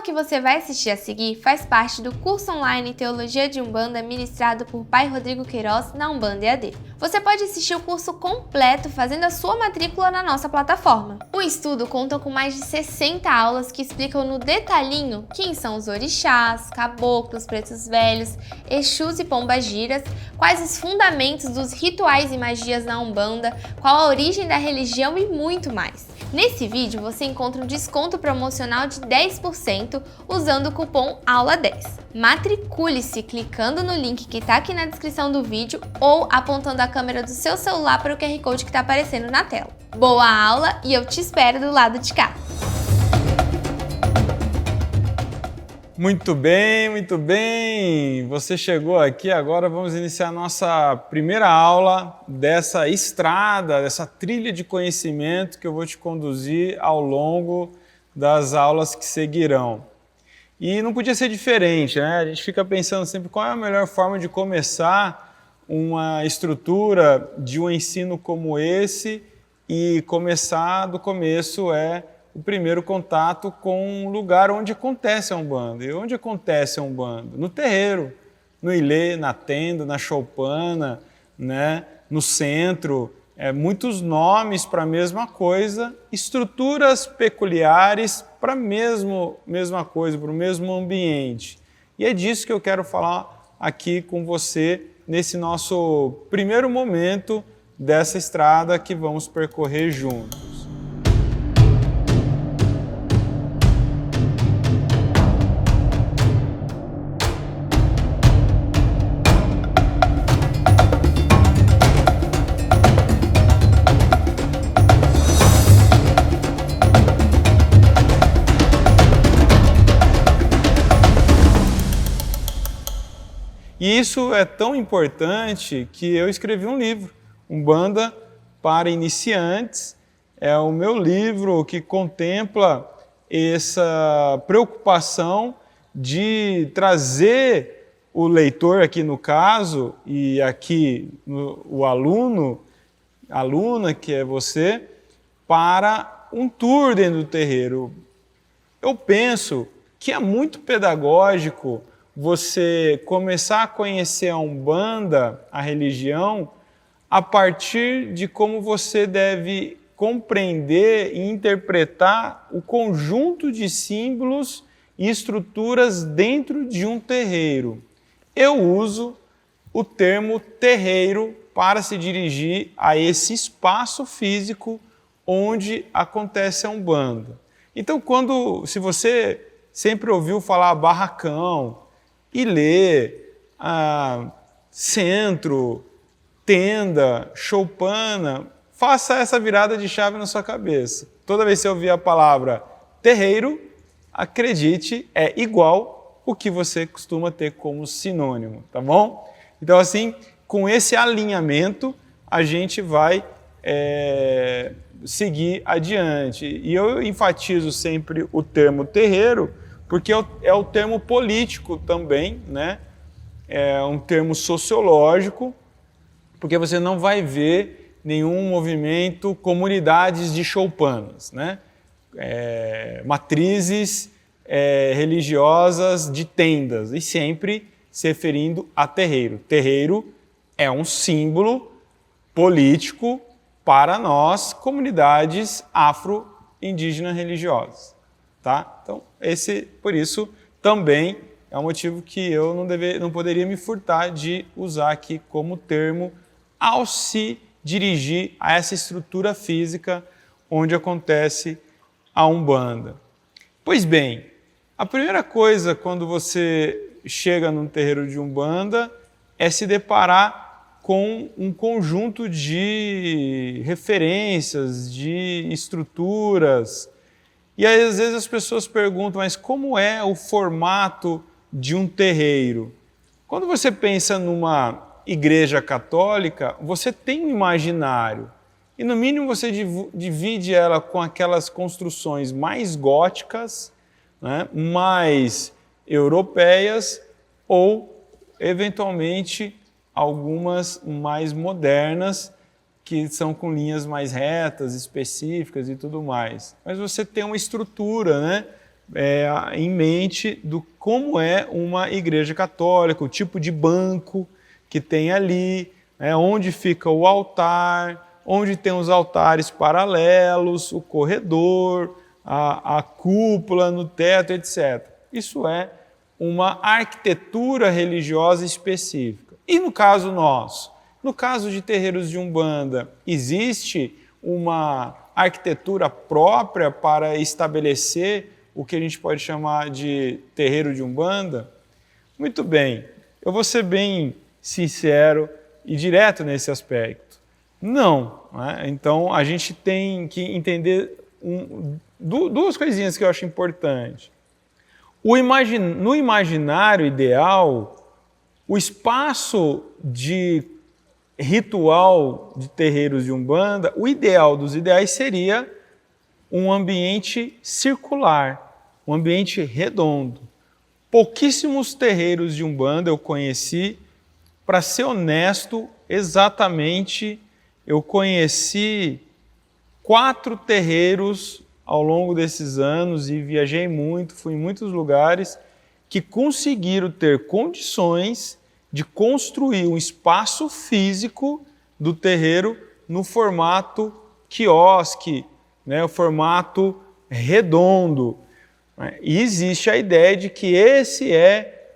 aula que você vai assistir a seguir faz parte do curso online Teologia de Umbanda ministrado por Pai Rodrigo Queiroz na Umbanda EAD. Você pode assistir o curso completo fazendo a sua matrícula na nossa plataforma. O estudo conta com mais de 60 aulas que explicam no detalhinho quem são os orixás, caboclos, pretos velhos, exus e pombagiras, quais os fundamentos dos rituais e magias na Umbanda, qual a origem da religião e muito mais. Nesse vídeo você encontra um desconto promocional de 10% usando o cupom AULA10. Matricule-se clicando no link que está aqui na descrição do vídeo ou apontando a câmera do seu celular para o QR Code que está aparecendo na tela. Boa aula e eu te espero do lado de cá! Muito bem, muito bem! Você chegou aqui, agora vamos iniciar a nossa primeira aula dessa estrada, dessa trilha de conhecimento que eu vou te conduzir ao longo das aulas que seguirão. E não podia ser diferente, né? A gente fica pensando sempre qual é a melhor forma de começar uma estrutura de um ensino como esse, e começar do começo é o primeiro contato com um lugar onde acontece a Umbanda. E onde acontece a Umbanda? No terreiro, no ilê, na tenda, na choupana, né? No centro. Muitos nomes para a mesma coisa, estruturas peculiares para a mesma coisa, para o mesmo ambiente. E é disso que eu quero falar aqui com você nesse nosso primeiro momento dessa estrada que vamos percorrer juntos. E isso é tão importante que eu escrevi um livro, Umbanda para Iniciantes. É o meu livro que contempla essa preocupação de trazer o leitor, aqui no caso, e aqui o aluno, aluna, que é você, para um tour dentro do terreiro. Eu penso que é muito pedagógico você começar a conhecer a Umbanda, a religião, a partir de como você deve compreender e interpretar o conjunto de símbolos e estruturas dentro de um terreiro. Eu uso o termo terreiro para se dirigir a esse espaço físico onde acontece a Umbanda. Então, se você sempre ouviu falar barracão, ilê, centro, tenda, choupana, faça essa virada de chave na sua cabeça. Toda vez que você ouvir a palavra terreiro, acredite, é igual o que você costuma ter como sinônimo, tá bom? Então, assim, com esse alinhamento, a gente vai seguir adiante. E eu enfatizo sempre o termo terreiro, porque é o termo político também, né? É um termo sociológico, porque você não vai ver nenhum movimento, comunidades de choupanas, né? Matrizes religiosas de tendas, e sempre se referindo a terreiro. Terreiro é um símbolo político para nós, comunidades afro-indígenas religiosas. Tá? Então, por isso, também é um motivo que eu não poderia me furtar de usar aqui como termo ao se dirigir a essa estrutura física onde acontece a Umbanda. Pois bem, a primeira coisa quando você chega num terreiro de Umbanda é se deparar com um conjunto de referências, de estruturas. E aí, às vezes as pessoas perguntam, mas como é o formato de um terreiro? Quando você pensa numa igreja católica, você tem um imaginário. E no mínimo você divide ela com aquelas construções mais góticas, né, mais europeias, ou eventualmente algumas mais modernas, que são com linhas mais retas, específicas e tudo mais. Mas você tem uma estrutura, né, em mente do como é uma igreja católica, o tipo de banco que tem ali, onde fica o altar, onde tem os altares paralelos, o corredor, a cúpula no teto, etc. Isso é uma arquitetura religiosa específica. E no caso nosso? No caso de terreiros de Umbanda, existe uma arquitetura própria para estabelecer o que a gente pode chamar de terreiro de Umbanda? Muito bem, eu vou ser bem sincero e direto nesse aspecto. Não. Então, a gente tem que entender duas coisinhas que eu acho importantes. No imaginário ideal, o espaço de ritual de terreiros de Umbanda, o ideal dos ideais seria um ambiente circular, um ambiente redondo. Pouquíssimos terreiros de Umbanda eu conheci, para ser honesto, exatamente, eu conheci 4 terreiros ao longo desses anos e viajei muito, fui em muitos lugares, que conseguiram ter condições de construir um espaço físico do terreiro no formato quiosque, o formato redondo. E existe a ideia de que esse é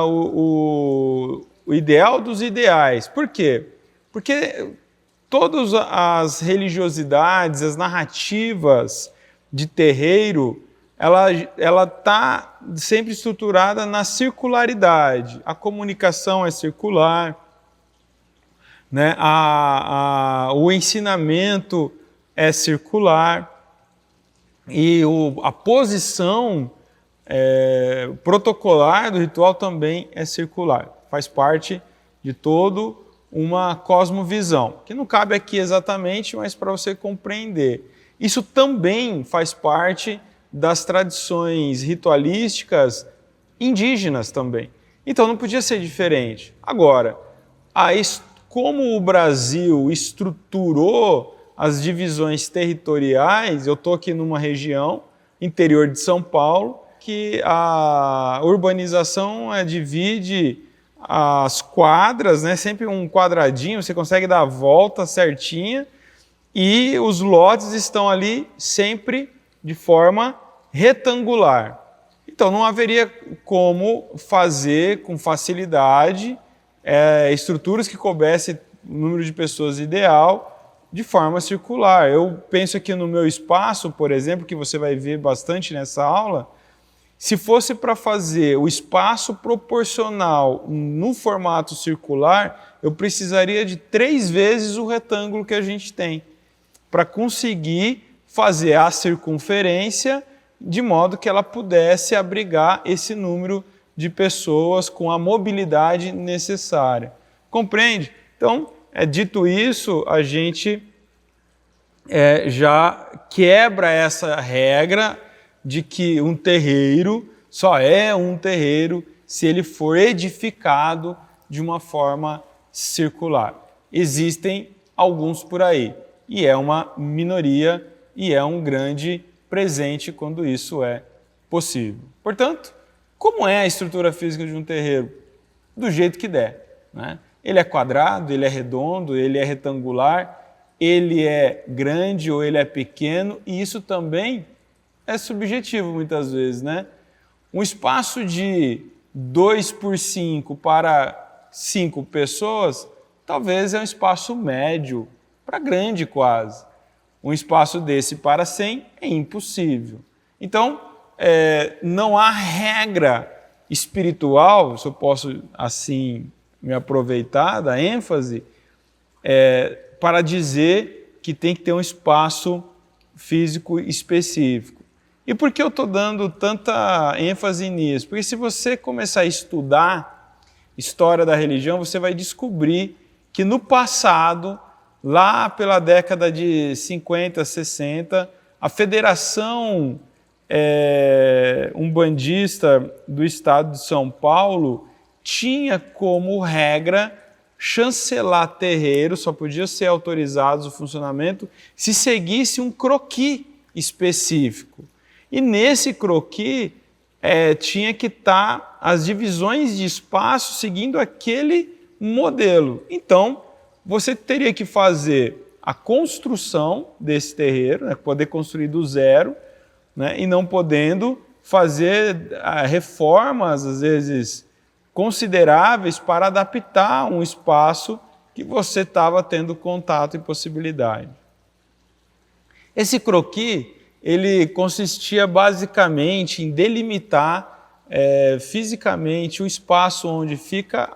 o ideal dos ideais. Por quê? Porque todas as religiosidades, as narrativas de terreiro, ela está sempre estruturada na circularidade. A comunicação é circular, o ensinamento é circular e a posição protocolar do ritual também é circular. Faz parte de todo uma cosmovisão, que não cabe aqui exatamente, mas para você compreender. Isso também faz parte das tradições ritualísticas indígenas também. Então não podia ser diferente. Agora, como o Brasil estruturou as divisões territoriais, eu estou aqui numa região, interior de São Paulo, que a urbanização divide as quadras, sempre um quadradinho, você consegue dar a volta certinha, e os lotes estão ali sempre de forma retangular. Então não haveria como fazer com facilidade estruturas que coubessem o número de pessoas ideal de forma circular. Eu penso aqui no meu espaço, por exemplo, que você vai ver bastante nessa aula, se fosse para fazer o espaço proporcional no formato circular, eu precisaria de 3 vezes o retângulo que a gente tem, para conseguir fazer a circunferência de modo que ela pudesse abrigar esse número de pessoas com a mobilidade necessária. Compreende? Então, dito isso, a gente já quebra essa regra de que um terreiro só é um terreiro se ele for edificado de uma forma circular. Existem alguns por aí, e é uma minoria, e é um grande presente quando isso é possível. Portanto, como é a estrutura física de um terreiro? Do jeito que der. Ele é quadrado, ele é redondo, ele é retangular, ele é grande ou ele é pequeno, e isso também é subjetivo muitas vezes. Um espaço de 2 por 5 para 5 pessoas, talvez é um espaço médio, para grande quase. Um espaço desse para 100 é impossível. Então, não há regra espiritual, se eu posso assim me aproveitar da ênfase, para dizer que tem que ter um espaço físico específico. E por que eu estou dando tanta ênfase nisso? Porque se você começar a estudar história da religião, você vai descobrir que no passado, lá pela década de 50, 60, a Federação Umbandista do Estado de São Paulo tinha como regra chancelar terreiros, só podia ser autorizados o funcionamento se seguisse um croquis específico. E nesse croquis tinha que estar as divisões de espaço seguindo aquele modelo. Então, você teria que fazer a construção desse terreiro, né, poder construir do zero, né, e não podendo fazer reformas, às vezes, consideráveis para adaptar um espaço que você estava tendo contato e possibilidade. Esse croquis, ele consistia basicamente em delimitar fisicamente o espaço onde fica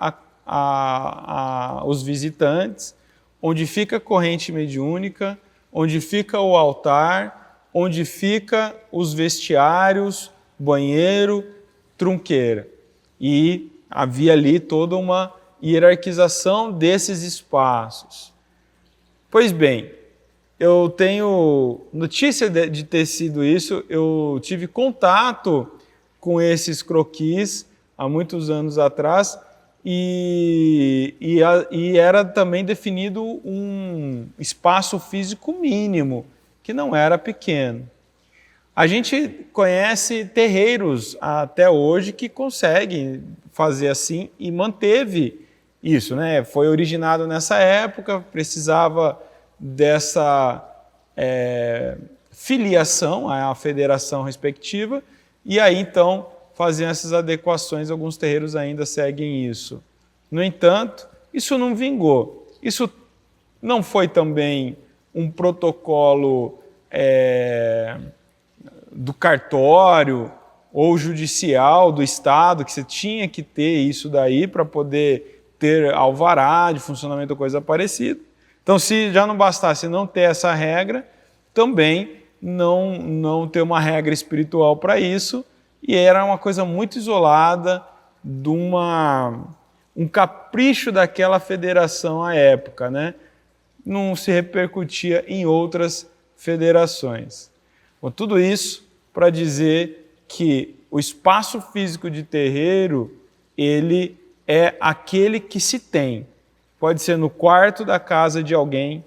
os visitantes, onde fica a corrente mediúnica, onde fica o altar, onde fica os vestiários, banheiro, trunqueira. E havia ali toda uma hierarquização desses espaços. Pois bem, eu tenho notícia de ter sido isso, eu tive contato com esses croquis há muitos anos atrás e era também definido um espaço físico mínimo, que não era pequeno. A gente conhece terreiros até hoje que conseguem fazer assim e manteve isso, né? Foi originado nessa época, precisava dessa filiação à federação respectiva, e aí então faziam essas adequações, alguns terreiros ainda seguem isso. No entanto, isso não vingou. Isso não foi também um protocolo do cartório ou judicial do Estado, que você tinha que ter isso daí para poder ter alvará de funcionamento ou coisa parecida. Então, se já não bastasse não ter essa regra, também não ter uma regra espiritual para isso, e era uma coisa muito isolada de um capricho daquela federação à época, né? Não se repercutia em outras federações. Bom, tudo isso para dizer que o espaço físico de terreiro, ele é aquele que se tem. Pode ser no quarto da casa de alguém,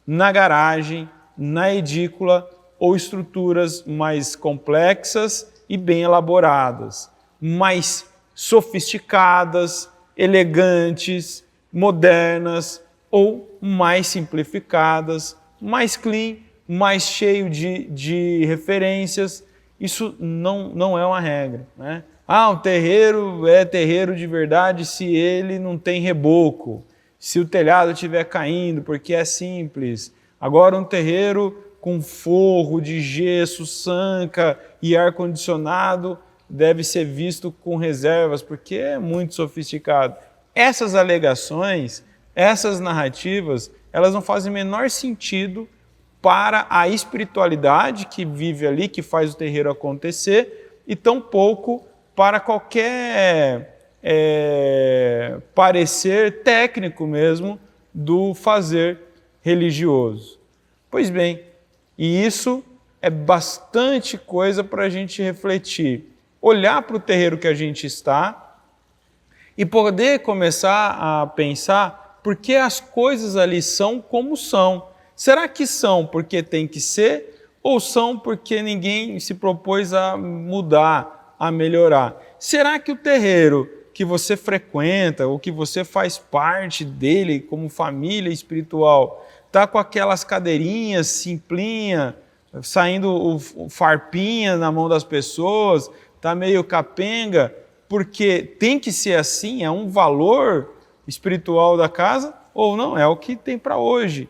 na garagem, na edícula ou estruturas mais complexas e bem elaboradas, mais sofisticadas, elegantes, modernas ou mais simplificadas, mais clean, mais cheio de referências. Isso não é uma regra, né? Um terreiro é terreiro de verdade se ele não tem reboco, se o telhado estiver caindo, porque é simples. Agora um terreiro com forro de gesso, sanca e ar-condicionado deve ser visto com reservas, porque é muito sofisticado. Essas alegações, essas narrativas, elas não fazem o menor sentido para a espiritualidade que vive ali, que faz o terreiro acontecer, e tampouco para qualquer parecer técnico mesmo do fazer religioso. Pois bem, e isso é bastante coisa para a gente refletir, olhar para o terreiro que a gente está e poder começar a pensar por que as coisas ali são como são. Será que são porque tem que ser ou são porque ninguém se propôs a mudar, a melhorar? Será que o terreiro que você frequenta ou que você faz parte dele como família espiritual está com aquelas cadeirinhas simplinha, saindo o farpinha na mão das pessoas, está meio capenga, porque tem que ser assim, é um valor espiritual da casa, ou não, é o que tem para hoje?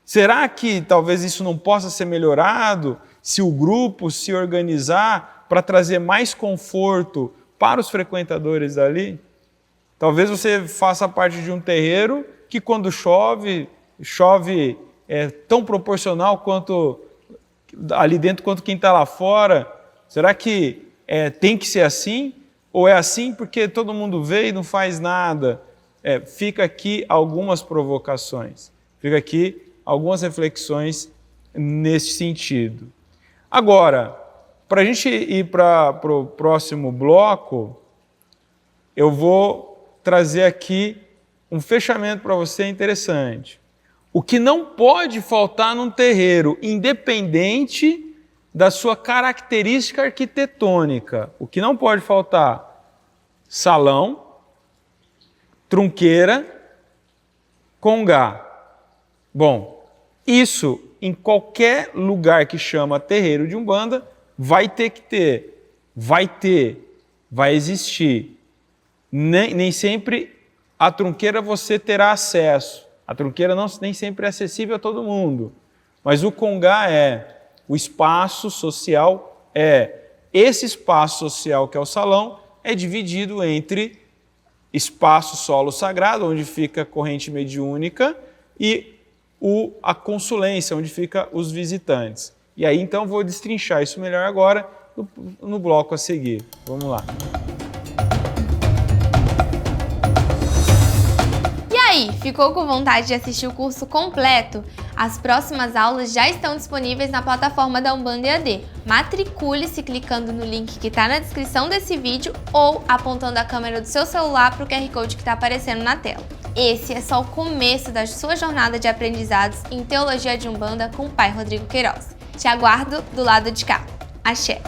Será que talvez isso não possa ser melhorado se o grupo se organizar para trazer mais conforto para os frequentadores dali? Talvez você faça parte de um terreiro que quando chove tão proporcional quanto ali dentro quanto quem está lá fora. Será que tem que ser assim? Ou é assim porque todo mundo vê e não faz nada? Fica aqui algumas provocações, fica aqui algumas reflexões nesse sentido. Agora, para a gente ir para o próximo bloco, eu vou trazer aqui um fechamento para você interessante. O que não pode faltar num terreiro, independente da sua característica arquitetônica. O que não pode faltar? Salão, trunqueira, congá. Bom, isso em qualquer lugar que chama terreiro de Umbanda vai ter que ter, vai existir. Nem sempre a trunqueira você terá acesso. A trunqueira nem sempre é acessível a todo mundo. Mas o congá o espaço social esse espaço social que é o salão é dividido entre espaço solo sagrado, onde fica a corrente mediúnica, e a consulência, onde fica os visitantes. E aí então vou destrinchar isso melhor agora no bloco a seguir. Vamos lá. E aí, ficou com vontade de assistir o curso completo? As próximas aulas já estão disponíveis na plataforma da Umbanda EAD. Matricule-se clicando no link que está na descrição desse vídeo ou apontando a câmera do seu celular para o QR Code que está aparecendo na tela. Esse é só o começo da sua jornada de aprendizados em Teologia de Umbanda com o Pai Rodrigo Queiroz. Te aguardo do lado de cá. Axé!